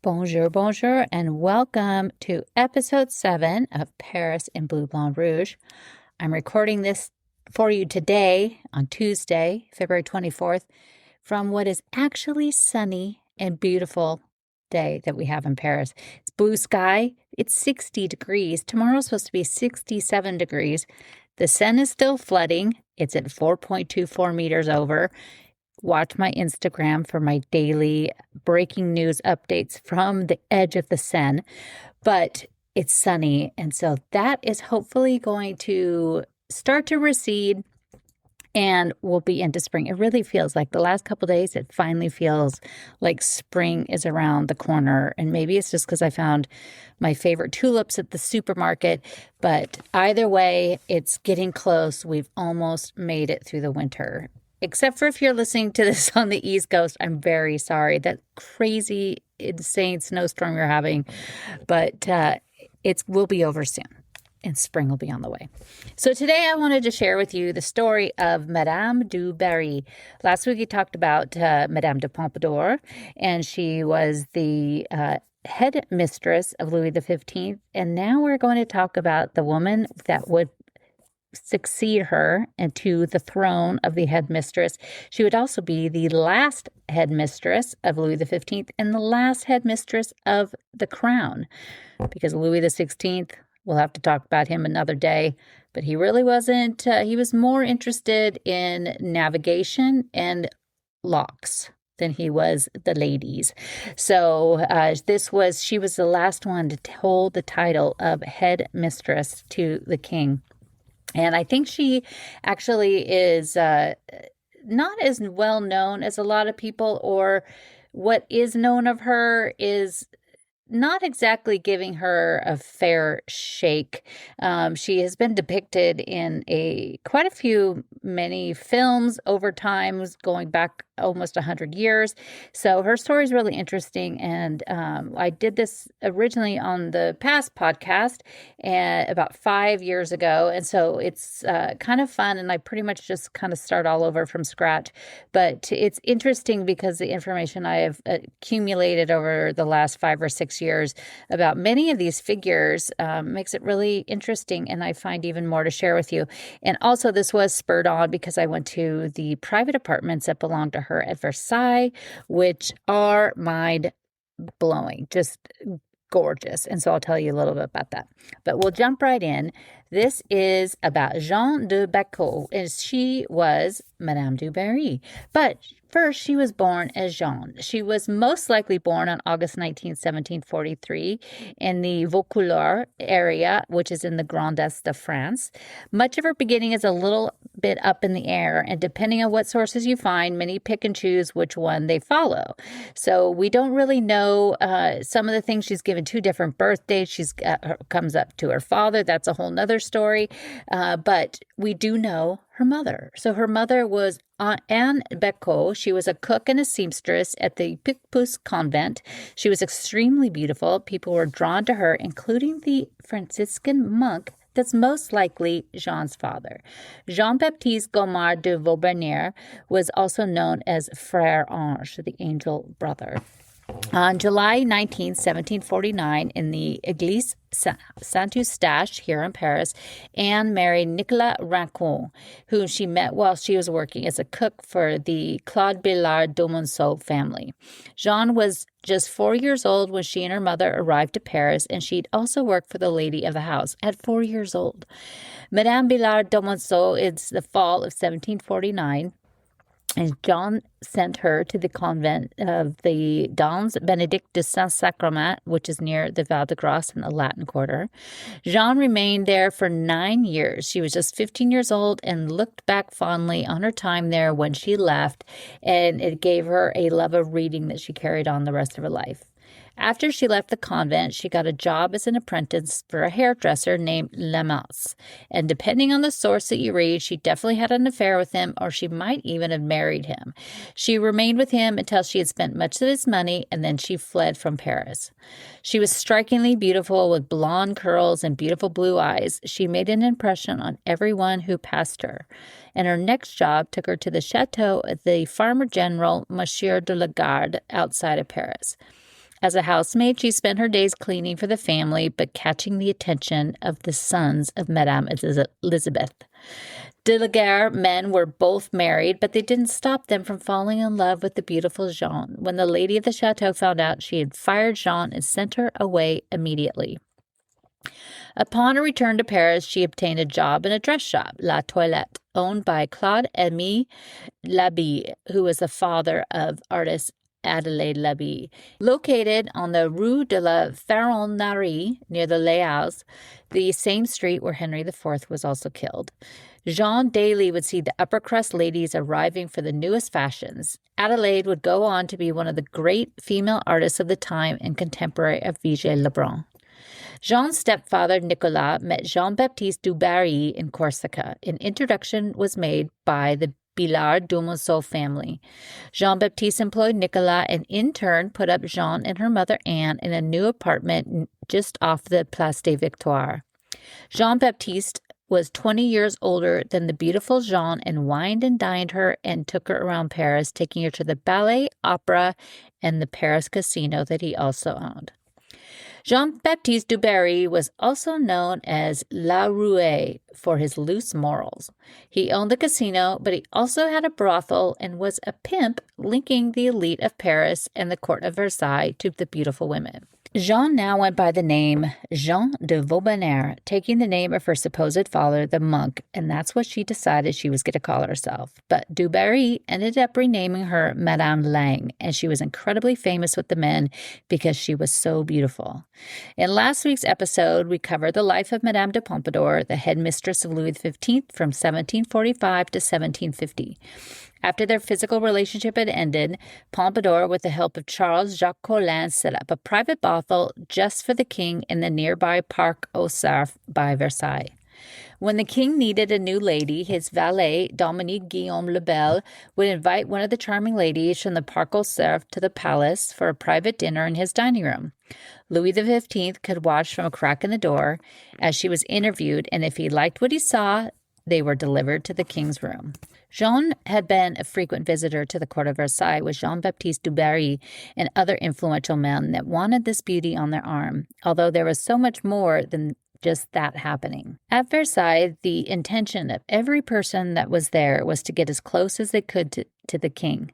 Bonjour, bonjour, and welcome to episode 7 of Paris in Bleu Blanc Rouge. I'm recording this for you today on Tuesday, February 24th, from what is actually sunny and beautiful day that we have in Paris. It's blue sky. It's 60 degrees. Tomorrow's supposed to be 67 degrees. The Seine is still flooding. It's at 4.24 meters over. Watch my Instagram for my daily breaking news updates from the edge of the Seine. But it's sunny, and so that is hopefully going to start to recede, and we'll be into spring. It really feels like the last couple of days, it finally feels like spring is around the corner. And maybe it's just because I found my favorite tulips at the supermarket. But either way, it's getting close. We've almost made it through the winter. Except for if you're listening to this on the East Coast, I'm very sorry. That crazy, insane snowstorm you're having. But it will be over soon, and spring will be on the way. So today I wanted to share with you the story of Madame du Barry. Last week we talked about Madame de Pompadour, and she was the head mistress of Louis XV. And now we're going to talk about the woman that would succeed her into the throne of the headmistress. She would also be the last headmistress of Louis XV and the last headmistress of the crown, because Louis XVI, we'll have to talk about him another day, but he really wasn't, he was more interested in navigation and locks than he was the ladies. So she was the last one to hold the title of headmistress to the king. And I think she actually is not as well known as a lot of people, or what is known of her is not exactly giving her a fair shake. She has been depicted in quite a few, many films over time, going back almost 100 years. So her story is really interesting. And I did this originally on the past podcast about 5 years ago. And so it's kind of fun. And I pretty much just kind of start all over from scratch. But it's interesting because the information I have accumulated over the last 5 or 6 years about many of these figures makes it really interesting. And I find even more to share with you. And also this was spurred on because I went to the private apartments that belong to her at Versailles, which are mind-blowing, just gorgeous. And so I'll tell you a little bit about that. But we'll jump right in. This is about Jeanne Bécu, and she was Madame du Barry. But first, she was born as Jeanne. She was most likely born on August 19, 1743, in the Vaucouleurs area, which is in the Grand Est of France. Much of her beginning is a little bit up in the air, and depending on what sources you find, many pick and choose which one they follow. So we don't really know some of the things. She's given 2 different birthdays. She's comes up to her father. That's a whole nother story. But we do know her mother. So her mother was Anne Bécu. She was a cook and a seamstress at the Picpus convent. She was extremely beautiful. People were drawn to her, including the Franciscan monk that's most likely Jeanne's father. Jean-Baptiste Gomard de Vaubernier was also known as Frère Ange, the angel brother. On July 19, 1749, in the Église Saint-Eustache here in Paris, Anne married Nicolas Rancon, whom she met while she was working as a cook for the Claude Billard d'Aumonceau family. Jeanne was just 4 years old when she and her mother arrived to Paris, and she'd also worked for the lady of the house at 4 years old. Madame Billard d'Aumonceau is the fall of 1749. And Jeanne sent her to the convent of the Dons Benedict de Saint-Sacrament, which is near the Val de Grace in the Latin Quarter. Jeanne remained there for 9 years. She was just 15 years old and looked back fondly on her time there when she left, and it gave her a love of reading that she carried on the rest of her life. After she left the convent, she got a job as an apprentice for a hairdresser named Lamas. And depending on the source that you read, she definitely had an affair with him, or she might even have married him. She remained with him until she had spent much of his money, and then she fled from Paris. She was strikingly beautiful with blonde curls and beautiful blue eyes. She made an impression on everyone who passed her. And her next job took her to the chateau of the farmer general, Monsieur de la Garde, outside of Paris. As a housemaid, she spent her days cleaning for the family, but catching the attention of the sons of Madame Elizabeth. De la Guerre men were both married, but they didn't stop them from falling in love with the beautiful Jeanne. When the lady of the chateau found out, she had fired Jeanne and sent her away immediately. Upon her return to Paris, she obtained a job in a dress shop, La Toilette, owned by Claude-Aimé Labille, who was the father of artist Adelaide Labille. Located on the Rue de la Ferronnerie near the Les Halles, the same street where Henry IV was also killed. Jeanne daily would see the upper-crust ladies arriving for the newest fashions. Adelaide would go on to be one of the great female artists of the time and contemporary of Vigée Lebrun. Jeanne's stepfather, Nicolas, met Jean-Baptiste du Barry in Corsica. An introduction was made by the Billard Dumonceau family. Jean-Baptiste employed Nicolas and in turn put up Jeanne and her mother Anne in a new apartment just off the Place des Victoires. Jean-Baptiste was 20 years older than the beautiful Jeanne and wined and dined her and took her around Paris, taking her to the ballet, opera, and the Paris casino that he also owned. Jean-Baptiste du Barry was also known as La Rouée for his loose morals. He owned the casino, but he also had a brothel and was a pimp linking the elite of Paris and the court of Versailles to the beautiful women. Jeanne now went by the name Jeanne de Vaubenaire, taking the name of her supposed father, the monk, and that's what she decided she was going to call herself. But du Barry ended up renaming her Madame Lang, and she was incredibly famous with the men because she was so beautiful. In last week's episode, we covered the life of Madame de Pompadour, the head mistress of Louis XV from 1745 to 1750. After their physical relationship had ended, Pompadour, with the help of Charles-Jacques Collin, set up a private brothel just for the king in the nearby Parc aux Cerfs by Versailles. When the king needed a new lady, his valet, Dominique Guillaume le Bel, would invite one of the charming ladies from the Parc aux Cerfs to the palace for a private dinner in his dining room. Louis XV could watch from a crack in the door as she was interviewed, and if he liked what he saw, they were delivered to the king's room. Jeanne had been a frequent visitor to the court of Versailles with Jean-Baptiste du Barry and other influential men that wanted this beauty on their arm, although there was so much more than just that happening. At Versailles, the intention of every person that was there was to get as close as they could to the king.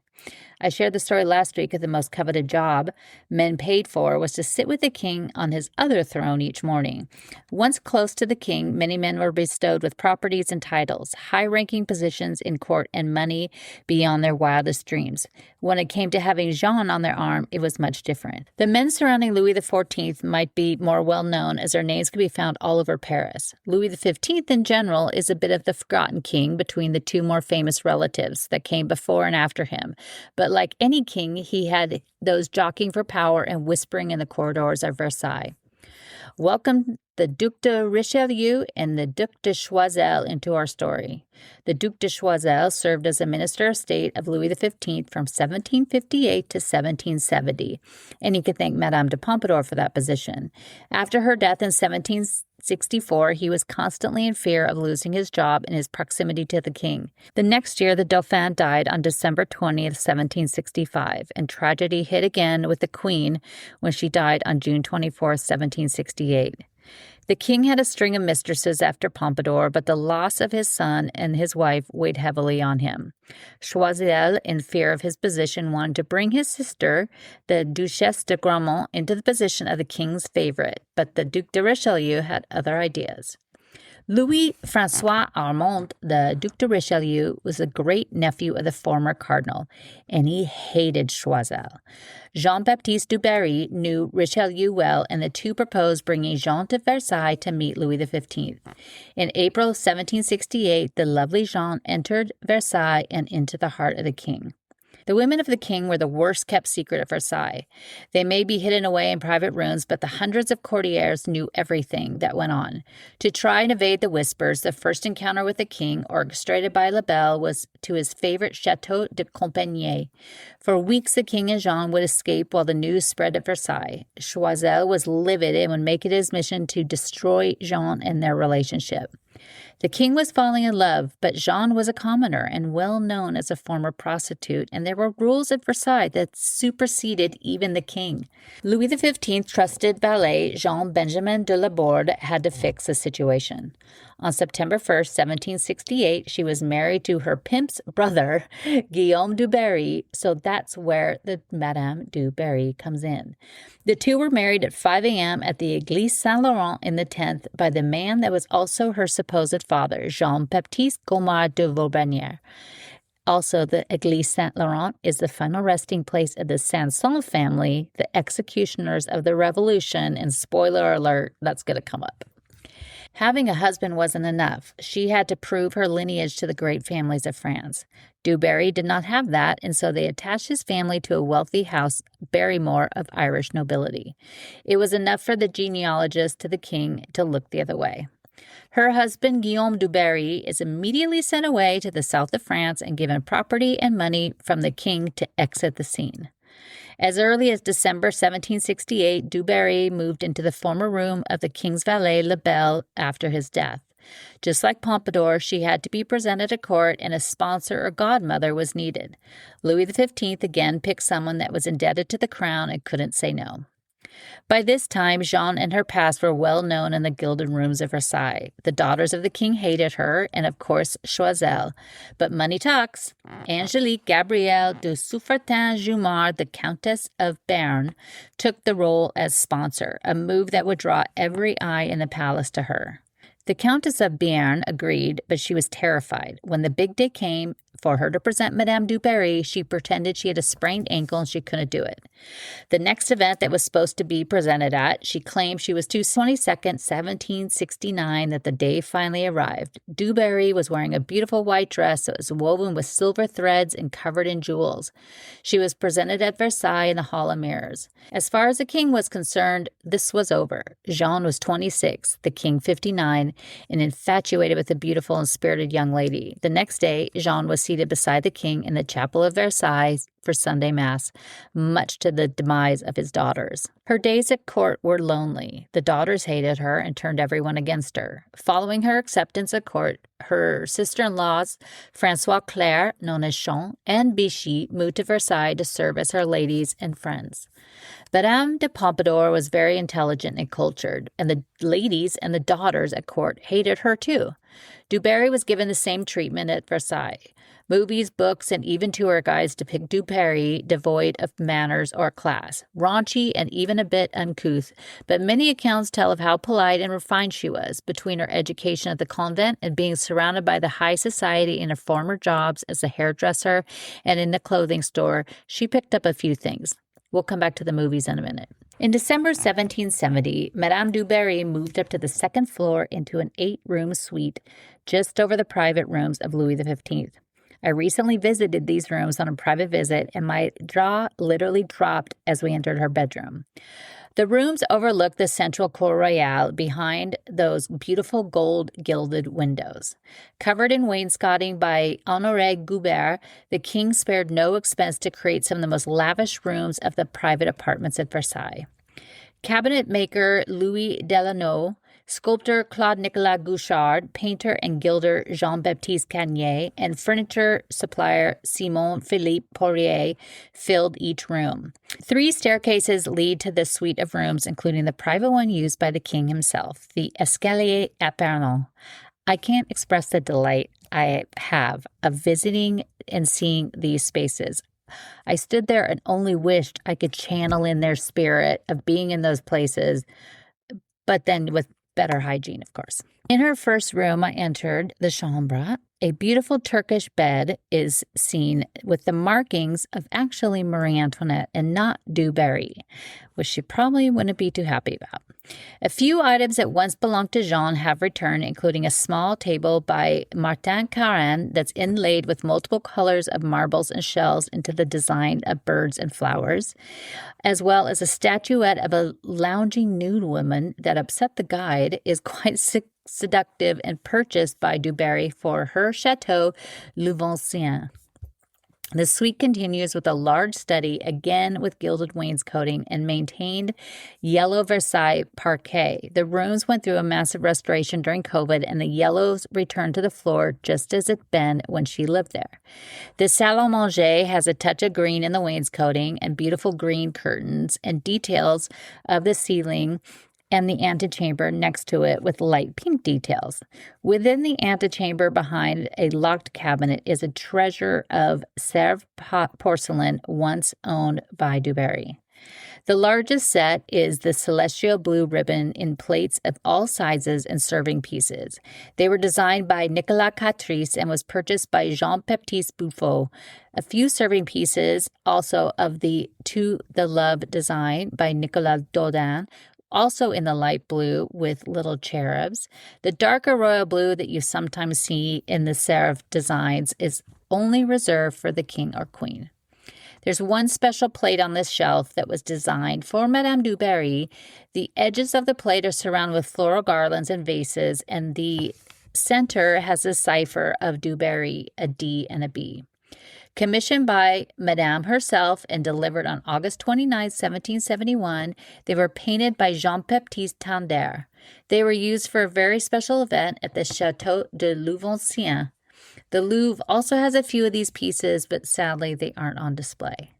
I shared the story last week of the most coveted job men paid for was to sit with the king on his other throne each morning. Once close to the king, many men were bestowed with properties and titles, high-ranking positions in court, and money beyond their wildest dreams. When it came to having Jeanne on their arm, it was much different. The men surrounding Louis XIV might be more well-known, as their names could be found all over Paris. Louis XV, in general, is a bit of the forgotten king between the two more famous relatives that came before and after him. But like any king, he had those jockeying for power and whispering in the corridors of Versailles. Welcome the Duc de Richelieu and the Duc de Choiseul into our story. The Duc de Choiseul served as a minister of state of Louis XV from 1758 to 1770, and he could thank Madame de Pompadour for that position. After her death in 1764, he was constantly in fear of losing his job and his proximity to the king. The next year, the Dauphin died on December 20th, 1765, and tragedy hit again with the Queen when she died on June 24th, 1768. The king had a string of mistresses after Pompadour, but the loss of his son and his wife weighed heavily on him. Choiseul, in fear of his position, wanted to bring his sister, the Duchesse de Gramont, into the position of the king's favorite, but the Duc de Richelieu had other ideas. Louis-François Armand, the Duc de Richelieu, was a great-nephew of the former cardinal, and he hated Choiseul. Jean-Baptiste du Barry knew Richelieu well, and the two proposed bringing Jeanne to Versailles to meet Louis XV. In April 1768, the lovely Jeanne entered Versailles and into the heart of the king. The women of the king were the worst-kept secret at Versailles. They may be hidden away in private rooms, but the hundreds of courtiers knew everything that went on. To try and evade the whispers, the first encounter with the king, orchestrated by La Belle, was to his favorite Château de Compagnie. For weeks, the king and Jeanne would escape while the news spread at Versailles. Choiseul was livid and would make it his mission to destroy Jeanne and their relationship. The king was falling in love, but Jeanne was a commoner and well known as a former prostitute, and there were rules at Versailles that superseded even the king. Louis XV trusted valet Jean-Benjamin de Laborde had to fix the situation. On September 1st, 1768, she was married to her pimp's brother, Guillaume du Barry, so that's where the Madame du Barry comes in. The two were married at 5 a.m. at the Église Saint-Laurent in the 10th by the man that was also her supposed father, Jean-Baptiste Gaumard de Vaubernier. Also, the Église Saint-Laurent is the final resting place of the Sanson family, the executioners of the Revolution, and spoiler alert, that's going to come up. Having a husband wasn't enough. She had to prove her lineage to the great families of France. Du Barry did not have that, and so they attached his family to a wealthy house, Barrymore, of Irish nobility. It was enough for the genealogist to the king to look the other way. Her husband, Guillaume du Barry, is immediately sent away to the south of France and given property and money from the king to exit the scene. As early as December 1768, du Barry moved into the former room of the king's valet, Lebel, after his death. Just like Pompadour, she had to be presented at court, and a sponsor or godmother was needed. Louis XV again picked someone that was indebted to the crown and couldn't say no. By this time, Jeanne and her past were well known in the gilded rooms of Versailles. The daughters of the king hated her, and of course Choiseul. But money talks. Angélique Gabrielle de Souffretin-Jumard, the Countess of Béarn, took the role as sponsor, a move that would draw every eye in the palace to her. The Countess of Béarn agreed, but she was terrified. When the big day came for her to present Madame du Barry, she pretended she had a sprained ankle and she couldn't do it. The next event that was supposed to be presented at, she claimed she was too 22nd, 1769, that the day finally arrived. Du Barry was wearing a beautiful white dress that was woven with silver threads and covered in jewels. She was presented at Versailles in the Hall of Mirrors. As far as the king was concerned, this was over. Jeanne was 26, the king 59, and infatuated with the beautiful and spirited young lady. The next day, Jeanne was seated beside the king in the chapel of Versailles for Sunday Mass, much to the demise of his daughters. Her days at court were lonely. The daughters hated her and turned everyone against her. Following her acceptance at court, her sister-in-laws, François Claire, known as Jeanne, and Vichy, moved to Versailles to serve as her ladies and friends. Madame de Pompadour was very intelligent and cultured, and the ladies and the daughters at court hated her too. Du Barry was given the same treatment at Versailles. Movies, books, and even tour guides depict Du Barry devoid of manners or class, raunchy and even a bit uncouth, but many accounts tell of how polite and refined she was. Between her education at the convent and being surrounded by the high society in her former jobs as a hairdresser and in the clothing store, she picked up a few things. We'll come back to the movies in a minute. In December 1770, Madame du Barry moved up to the second floor into an 8-room suite just over the private rooms of Louis XV. I recently visited these rooms on a private visit, and my jaw literally dropped as we entered her bedroom. The rooms overlook the central cour royale behind those beautiful gold gilded windows. Covered in wainscoting by Honoré Goubert, the king spared no expense to create some of the most lavish rooms of the private apartments at Versailles. Cabinet maker Louis Delano, sculptor Claude-Nicolas Gouchard, painter and gilder Jean-Baptiste Cagnier, and furniture supplier Simon-Philippe Poirier filled each room. 3 staircases lead to this suite of rooms, including the private one used by the king himself, the Escalier Épernay. I can't express the delight I have of visiting and seeing these spaces. I stood there and only wished I could channel in their spirit of being in those places, but then with better hygiene, of course. In her first room, I entered the chambre. A beautiful Turkish bed is seen with the markings of actually Marie Antoinette and not Du Barry, which she probably wouldn't be too happy about. A few items that once belonged to Jeanne have returned, including a small table by Martin Caron that's inlaid with multiple colors of marbles and shells into the design of birds and flowers, as well as a statuette of a lounging nude woman that upset the guide, is quite seductive and purchased by Du Barry for her Château Louvancien. The suite continues with a large study, again with gilded wainscoting and maintained yellow Versailles parquet. The rooms went through a massive restoration during COVID, and the yellows returned to the floor just as it'd been when she lived there. The salle à manger has a touch of green in the wainscoting and beautiful green curtains and details of the ceiling and the antechamber next to it with light pink details. Within the antechamber, behind a locked cabinet, is a treasure of Sèvres porcelain once owned by Du Barry. The largest set is the celestial blue ribbon in plates of all sizes and serving pieces. They were designed by Nicolas Catrice and was purchased by Jean-Baptiste Buffon. A few serving pieces, also of the To the Love design by Nicolas Dodin, also in the light blue with little cherubs. The darker royal blue that you sometimes see in the Sèvres designs is only reserved for the king or queen. There's one special plate on this shelf that was designed for Madame Du Barry. The edges of the plate are surrounded with floral garlands and vases, and the center has a cipher of Du Barry, a D and a B. Commissioned by Madame herself and delivered on August 29, 1771, they were painted by Jean-Baptiste Tandère. They were used for a very special event at the Château de Versailles. The Louvre also has a few of these pieces, but sadly they aren't on display.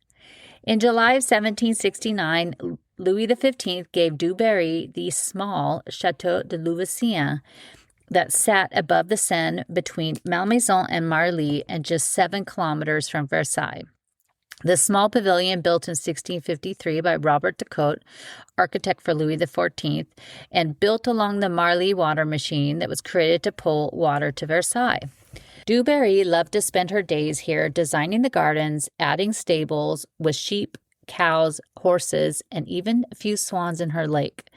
In July of 1769, Louis XV gave Du Barry the small Château de Versailles that sat above the Seine between Malmaison and Marly and just 7 kilometers from Versailles. The small pavilion, built in 1653 by Robert de Cotte, architect for Louis XIV, and built along the Marly water machine that was created to pull water to Versailles. Du Barry loved to spend her days here designing the gardens, adding stables with sheep, cows, horses, and even a few swans in her lake.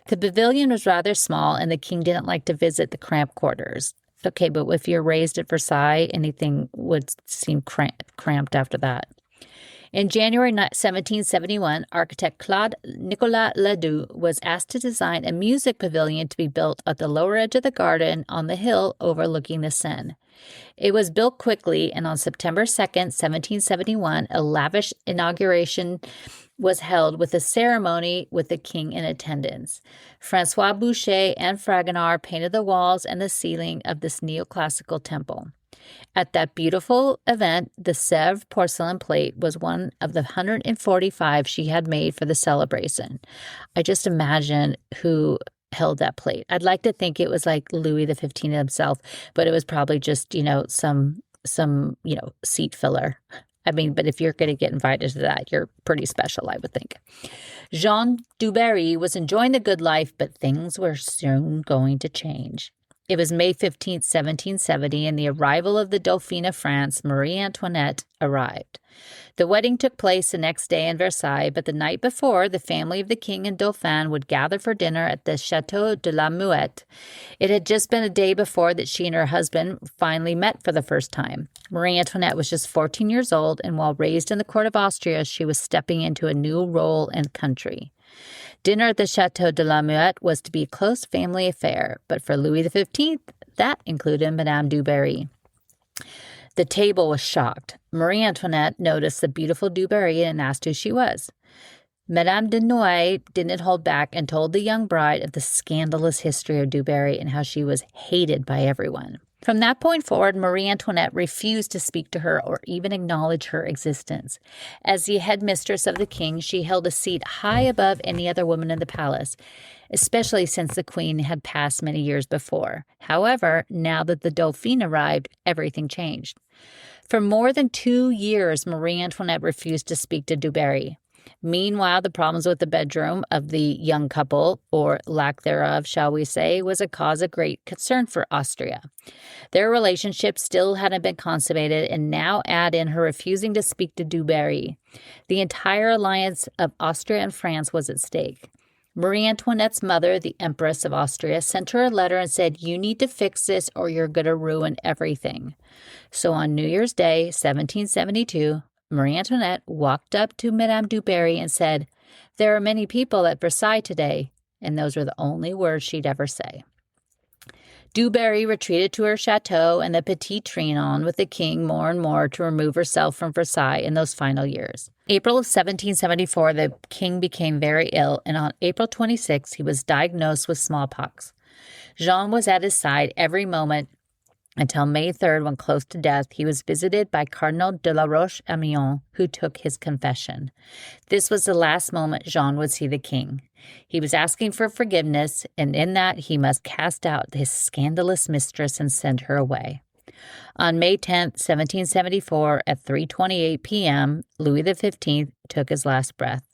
The pavilion was rather small, and the king didn't like to visit the cramped quarters. Okay, but if you're raised at Versailles, anything would seem cramped after that. In January 1771, architect Claude Nicolas Ledoux was asked to design a music pavilion to be built at the lower edge of the garden on the hill overlooking the Seine. It was built quickly, and on September 2nd, 1771, a lavish inauguration was held with a ceremony with the king in attendance. François Boucher and Fragonard painted the walls and the ceiling of this neoclassical temple. At that beautiful event, the Sèvres porcelain plate was one of the 145 she had made for the celebration. I just imagine who held that plate. I'd like to think it was like Louis XV himself, but it was probably just, some seat filler. I mean, but if you're going to get invited to that, you're pretty special, I would think. Jeanne Du Barry was enjoying the good life, but things were soon going to change. It was May 15, 1770, and the arrival of the Dauphine of France, Marie Antoinette, arrived. The wedding took place the next day in Versailles, but the night before, the family of the king and Dauphin would gather for dinner at the Château de la Muette. It had just been a day before that she and her husband finally met for the first time. Marie Antoinette was just 14 years old, and while raised in the court of Austria, she was stepping into a new role in the country. Dinner at the Château de la Muette was to be a close family affair, but for Louis XV, that included Madame Du Barry. The table was shocked. Marie Antoinette noticed the beautiful Du Barry and asked who she was. Madame de Noailles didn't hold back and told the young bride of the scandalous history of Du Barry and how she was hated by everyone. From that point forward, Marie Antoinette refused to speak to her or even acknowledge her existence. As the headmistress of the king, she held a seat high above any other woman in the palace, especially since the queen had passed many years before. However, now that the Dauphine arrived, everything changed. For more than 2 years, Marie Antoinette refused to speak to Du Barry. Meanwhile, the problems with the bedroom of the young couple, or lack thereof, shall we say, was a cause of great concern for Austria. Their relationship still hadn't been consummated, and now add in her refusing to speak to Du Barry. The entire alliance of Austria and France was at stake. Marie Antoinette's mother, the Empress of Austria, sent her a letter and said, "You need to fix this or you're going to ruin everything." So on New Year's Day, 1772, Marie Antoinette walked up to Madame Du Barry and said, "There are many people at Versailles today," and those were the only words she'd ever say. Du Barry retreated to her chateau in the Petit Trianon with the king more and more to remove herself from Versailles in those final years. April of 1774, the king became very ill, and on April 26, he was diagnosed with smallpox. Jeanne was at his side every moment until May 3rd, when close to death, he was visited by Cardinal de la Roche-Amiens, who took his confession. This was the last moment Jeanne would see the king. He was asking for forgiveness, and in that he must cast out his scandalous mistress and send her away. On May 10, 1774, at 3:28 p.m., Louis XV took his last breath.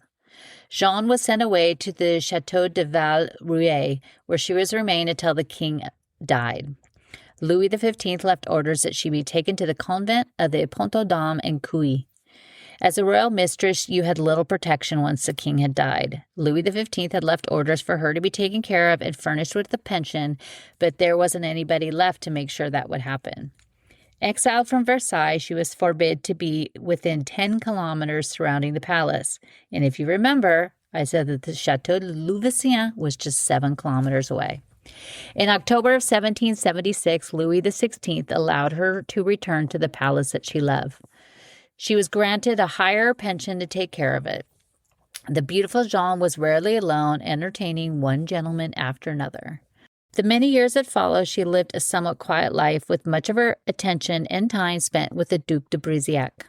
Jeanne was sent away to the Château de Versailles, where she was remained until the king died. Louis XV left orders that she be taken to the convent of the Pont-aux-Dames in Cuy. As a royal mistress, you had little protection once the king had died. Louis XV had left orders for her to be taken care of and furnished with a pension, but there wasn't anybody left to make sure that would happen. Exiled from Versailles, she was forbid to be within 10 kilometers surrounding the palace. And if you remember, I said that the Château de Versailles was just 7 kilometers away. In October of 1776, Louis XVI allowed her to return to the palace that she loved. She was granted a higher pension to take care of it. The beautiful Jeanne was rarely alone, entertaining one gentleman after another. The many years that followed, she lived a somewhat quiet life, with much of her attention and time spent with the Duc de Briziac.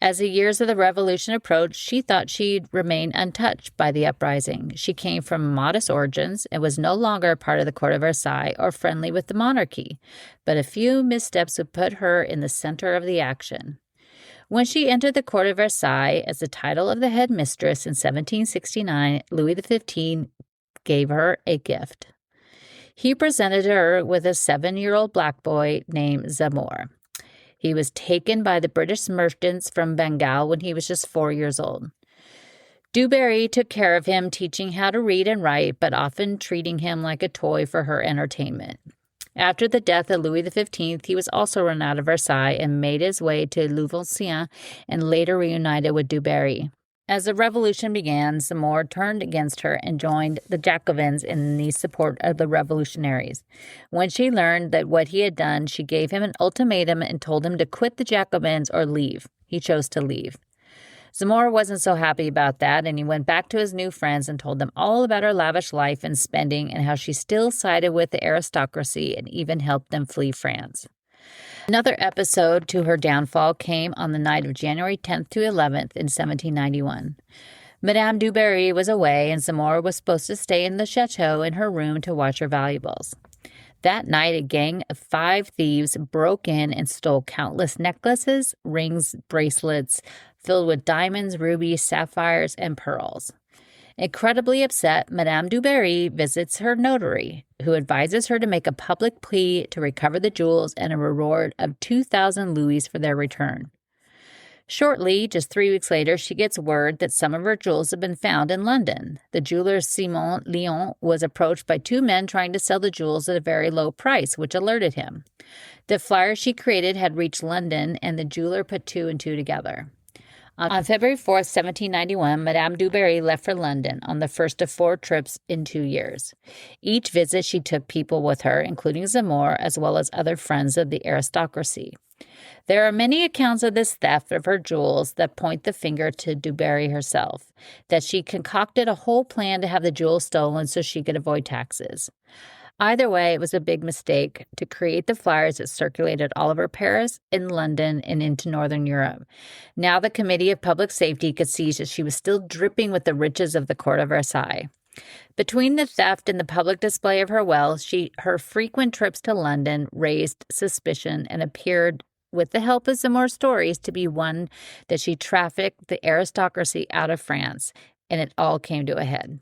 As the years of the Revolution approached, she thought she'd remain untouched by the uprising. She came from modest origins and was no longer a part of the court of Versailles or friendly with the monarchy, but a few missteps would put her in the center of the action. When she entered the court of Versailles as the title of the head mistress in 1769, Louis XV gave her a gift. He presented her with a 7-year-old black boy named Zamore. He was taken by the British merchants from Bengal when he was just 4 years old. Du Barry took care of him, teaching how to read and write, but often treating him like a toy for her entertainment. After the death of Louis XV, he was also run out of Versailles and made his way to Louveciennes and later reunited with Du Barry. As the revolution began, Zamore turned against her and joined the Jacobins in the support of the revolutionaries. When she learned that what he had done, she gave him an ultimatum and told him to quit the Jacobins or leave. He chose to leave. Zamore wasn't so happy about that, and he went back to his new friends and told them all about her lavish life and spending and how she still sided with the aristocracy and even helped them flee France. Another episode to her downfall came on the night of January 10th to 11th in 1791. Madame du Barry was away, and Zamore was supposed to stay in the chateau in her room to watch her valuables. That night, a gang of 5 thieves broke in and stole countless necklaces, rings, bracelets filled with diamonds, rubies, sapphires, and pearls. Incredibly upset, Madame du Barry visits her notary, who advises her to make a public plea to recover the jewels and a reward of 2,000 louis for their return. Shortly, just 3 weeks later, she gets word that some of her jewels have been found in London. The jeweler Simon Lyon was approached by 2 men trying to sell the jewels at a very low price, which alerted him. The flyer she created had reached London, and the jeweler put 2 and 2 together. On February 4th, 1791, Madame du Barry left for London on the first of 4 trips in 2 years. Each visit, she took people with her, including Zamore, as well as other friends of the aristocracy. There are many accounts of this theft of her jewels that point the finger to Du Barry herself, that she concocted a whole plan to have the jewels stolen so she could avoid taxes. Either way, it was a big mistake to create the flyers that circulated all over Paris, in London, and into Northern Europe. Now the Committee of Public Safety could see that she was still dripping with the riches of the court of Versailles. Between the theft and the public display of her wealth, her frequent trips to London raised suspicion and appeared, with the help of some more stories, to be one that she trafficked the aristocracy out of France, and it all came to a head.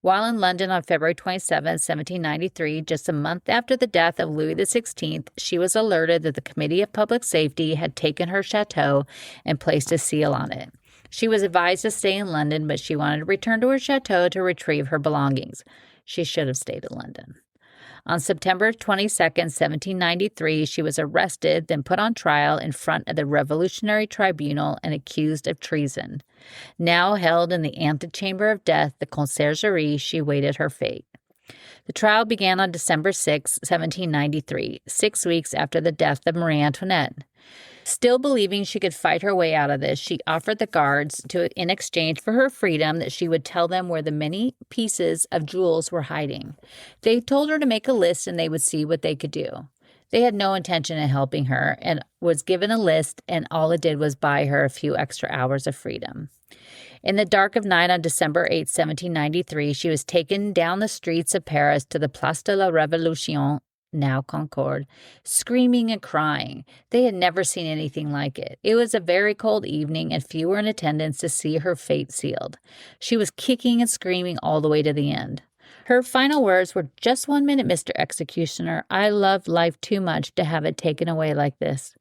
While in London on February 27, 1793, just a month after the death of Louis XVI, she was alerted that the Committee of Public Safety had taken her chateau and placed a seal on it. She was advised to stay in London, but she wanted to return to her chateau to retrieve her belongings. She should have stayed in London. On September 22, 1793, she was arrested, then put on trial in front of the Revolutionary Tribunal and accused of treason. Now held in the antechamber of death, the Conciergerie, she waited her fate. The trial began on December 6, 1793, 6 weeks after the death of Marie Antoinette. Still believing she could fight her way out of this, she offered the guards in exchange for her freedom that she would tell them where the many pieces of jewels were hiding. They told her to make a list and they would see what they could do. They had no intention of helping her and was given a list, and all it did was buy her a few extra hours of freedom. In the dark of night on December 8, 1793, she was taken down the streets of Paris to the Place de la Révolution, now Concorde, screaming and crying. They had never seen anything like it. It was a very cold evening, and few were in attendance to see her fate sealed. She was kicking and screaming all the way to the end. Her final words were, "Just 1 minute, Mr. Executioner. I loved life too much to have it taken away like this."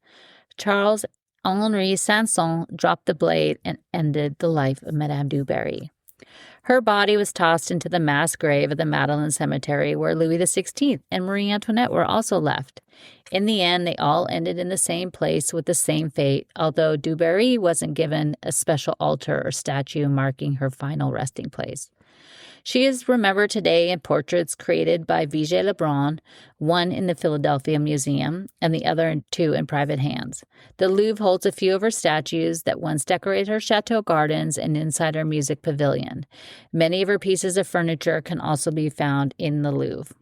Charles Henri Sanson dropped the blade and ended the life of Madame du Barry. Her body was tossed into the mass grave of the Madeleine Cemetery, where Louis XVI and Marie Antoinette were also left. In the end, they all ended in the same place with the same fate, although du Barry wasn't given a special altar or statue marking her final resting place. She is remembered today in portraits created by Vigée Lebrun, one in the Philadelphia Museum and the other two in private hands. The Louvre holds a few of her statues that once decorated her chateau gardens and inside her music pavilion. Many of her pieces of furniture can also be found in the Louvre.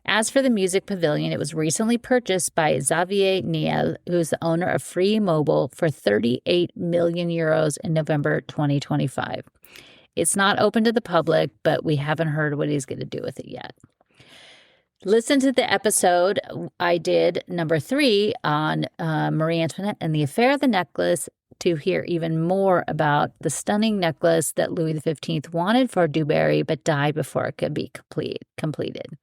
As for the music pavilion, it was recently purchased by Xavier Niel, who is the owner of Free Mobile, for 38 million euros in November 2025. It's not open to the public, but we haven't heard what he's going to do with it yet. Listen to the episode I did, number 3, on Marie Antoinette and the Affair of the Necklace to hear even more about the stunning necklace that Louis XV wanted for du Barry but died before it could be completed.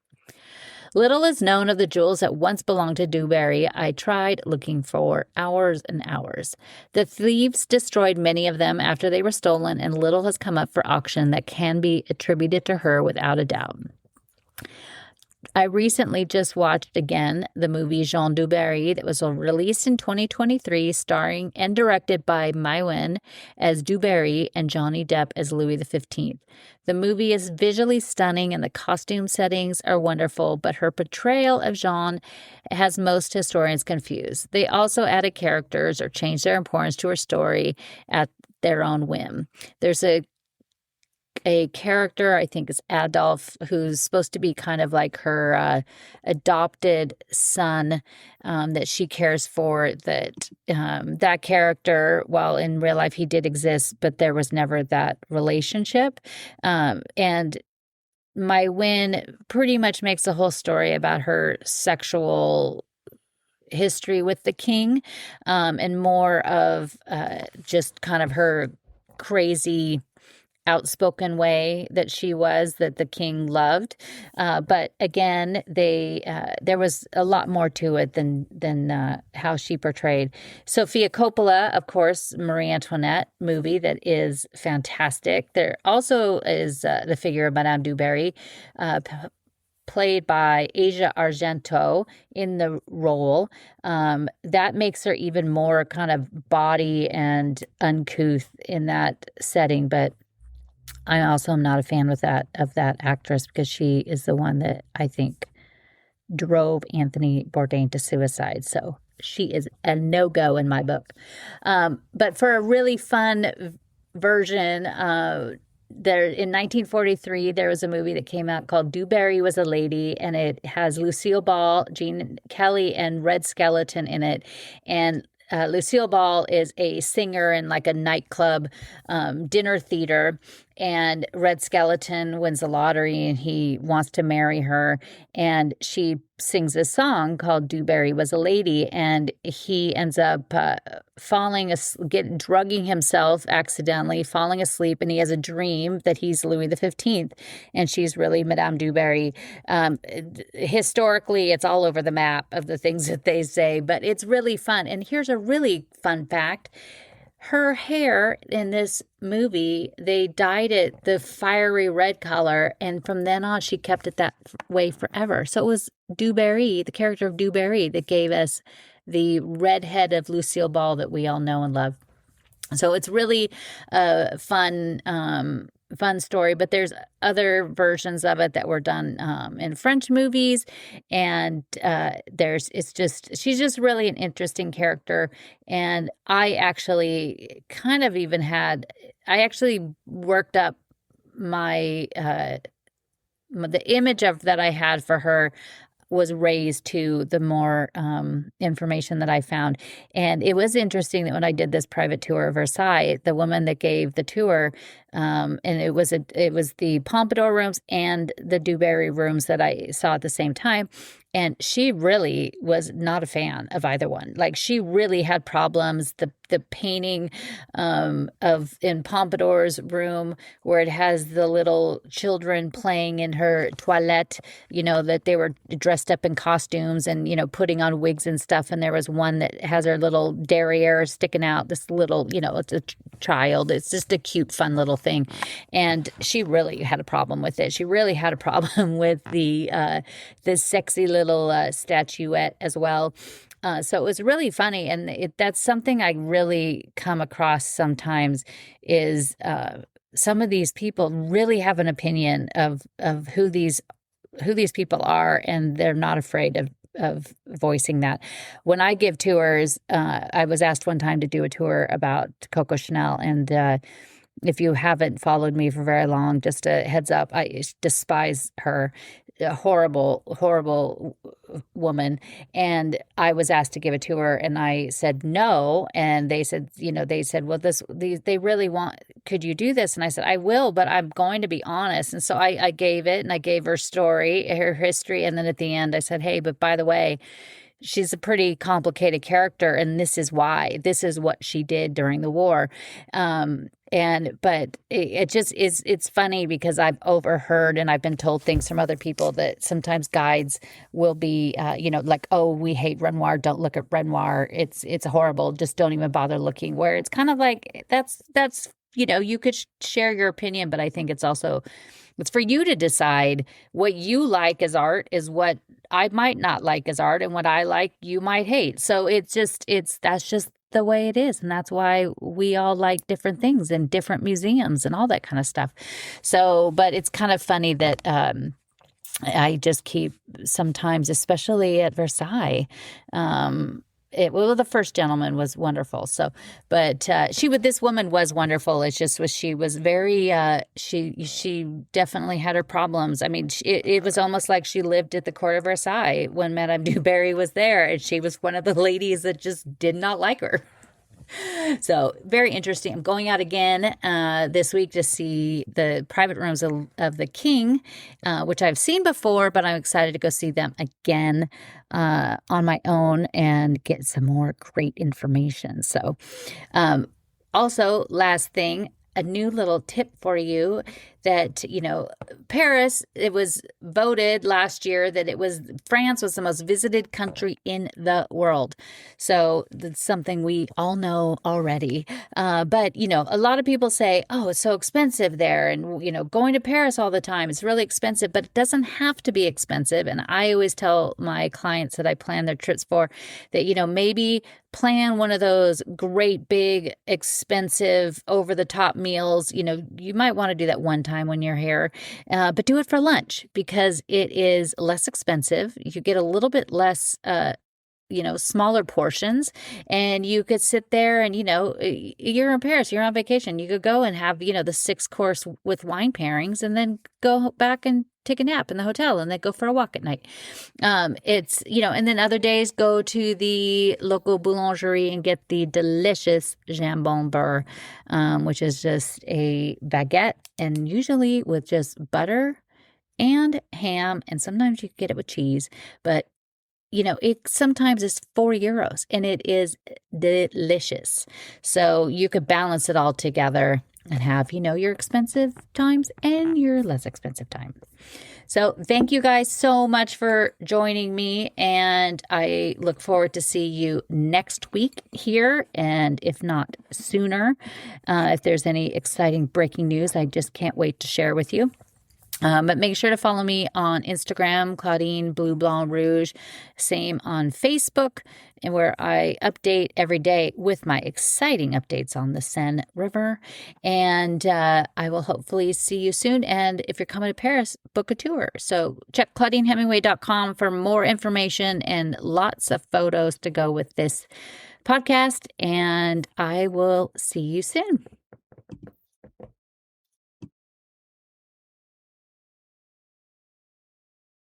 Little is known of the jewels that once belonged to du Barry. I tried looking for hours and hours. The thieves destroyed many of them after they were stolen, and little has come up for auction that can be attributed to her without a doubt. I recently just watched again the movie Jeanne du Barry that was released in 2023, starring and directed by Mai Wen as du Barry and Johnny Depp as Louis XV. The movie is visually stunning and the costume settings are wonderful, but her portrayal of Jeanne has most historians confused. They also added characters or changed their importance to her story at their own whim. There's a character, I think it's Adolphe, who's supposed to be kind of like her adopted son that she cares for, that character, while in real life he did exist, but there was never that relationship. And Mai Wen pretty much makes a whole story about her sexual history with the king, and more of just kind of her crazy outspoken way that she was, that the king loved. But again, there was a lot more to it than how she portrayed. Sofia Coppola, of course, Marie Antoinette movie that is fantastic. There also is the figure of Madame du Barry, played by Asia Argento in the role. That makes her even more kind of bawdy and uncouth in that setting, but I also am not a fan of that actress, because she is the one that I think drove Anthony Bourdain to suicide. So she is a no-go in my book. But for a really fun version, there in 1943, there was a movie that came out called Du Barry Was a Lady, and it has Lucille Ball, Gene Kelly, and Red Skeleton in it. And Lucille Ball is a singer in like a nightclub dinner theater, and Red Skeleton wins the lottery and he wants to marry her, and she sings a song called Du Barry Was a Lady, and he ends up drugging himself accidentally, falling asleep, and he has a dream that he's Louis XV and she's really Madame du Barry. Historically, it's all over the map of the things that they say, but it's really fun. And here's a really fun fact. Her hair in this movie, they dyed it the fiery red color, and from then on, she kept it that way forever. So it was du Barry, the character of du Barry, that gave us the redhead of Lucille Ball that we all know and love. So it's really a fun fun story, but there's other versions of it that were done in French movies, and she's just really an interesting character. And I actually worked up my the image that I had for her was raised to the more information that I found. And it was interesting that when I did this private tour of Versailles, the woman that gave the tour, and it was the Pompadour rooms and the Dubarry rooms that I saw at the same time. And she really was not a fan of either one. Like, she really had problems. The painting in Pompadour's room, where it has the little children playing in her toilette, that they were dressed up in costumes and, putting on wigs and stuff. And there was one that has her little derriere sticking out, this little, it's a child. It's just a cute, fun little thing. And she really had a problem with it. She really had a problem with the sexy little statuette as well. So it was really funny. And that's something I really come across sometimes is some of these people really have an opinion of who these people are, and they're not afraid of voicing that. When I give tours, I was asked one time to do a tour about Coco Chanel, and if you haven't followed me for very long, just a heads up, I despise her. A horrible, horrible woman. And I was asked to give a tour, and I said no. And they said, well, they really want, could you do this? And I said, I will, but I'm going to be honest. And so I gave it, and I gave her story, her history. And then at the end I said, hey, but by the way, she's a pretty complicated character, and this is why. This is what she did during the war. But it just is, it's funny because I've overheard and I've been told things from other people that sometimes guides will be, like, oh, we hate Renoir. Don't look at Renoir. It's horrible. Just don't even bother looking. Where it's kind of like, that's you could share your opinion, but I think it's for you to decide what you like as art is what I might not like as art, and what I like, you might hate. So that's just the way it is. And that's why we all like different things in different museums and all that kind of stuff. So, but it's kind of funny that, I just keep sometimes, especially at Versailles, the first gentleman was wonderful. So, but this woman was wonderful. It's just she was very, she definitely had her problems. I mean, it was almost like she lived at the court of Versailles when Madame du Barry was there, and she was one of the ladies that just did not like her. So very interesting. I'm going out again this week to see the private rooms of the king, which I've seen before, but I'm excited to go see them again on my own and get some more great information. So also, last thing, a new little tip for you that, Paris, it was voted last year that France was the most visited country in the world. So that's something we all know already. But, a lot of people say, oh, it's so expensive there. And, going to Paris all the time, it's really expensive, but it doesn't have to be expensive. And I always tell my clients that I plan their trips for that, maybe plan one of those great, big, expensive, over-the-top meals. You might want to do that one time when you're here, but do it for lunch because it is less expensive. You get a little bit less, smaller portions, and you could sit there and, you're in Paris, you're on vacation. You could go and have, the 6-course with wine pairings and then go back and take a nap in the hotel and then go for a walk at night. And then other days go to the local boulangerie and get the delicious jambon beurre, which is just a baguette and usually with just butter and ham. And sometimes you get it with cheese, but it sometimes is €4 and it is delicious. So you could balance it all together and have, your expensive times and your less expensive time. So thank you guys so much for joining me, and I look forward to see you next week here, and if not sooner, if there's any exciting breaking news, I just can't wait to share with you. But make sure to follow me on Instagram, Claudine Bleu Blanc Rouge. Same on Facebook, and where I update every day with my exciting updates on the Seine River. And I will hopefully see you soon. And if you're coming to Paris, book a tour. So check ClaudineHemingway.com for more information and lots of photos to go with this podcast. And I will see you soon.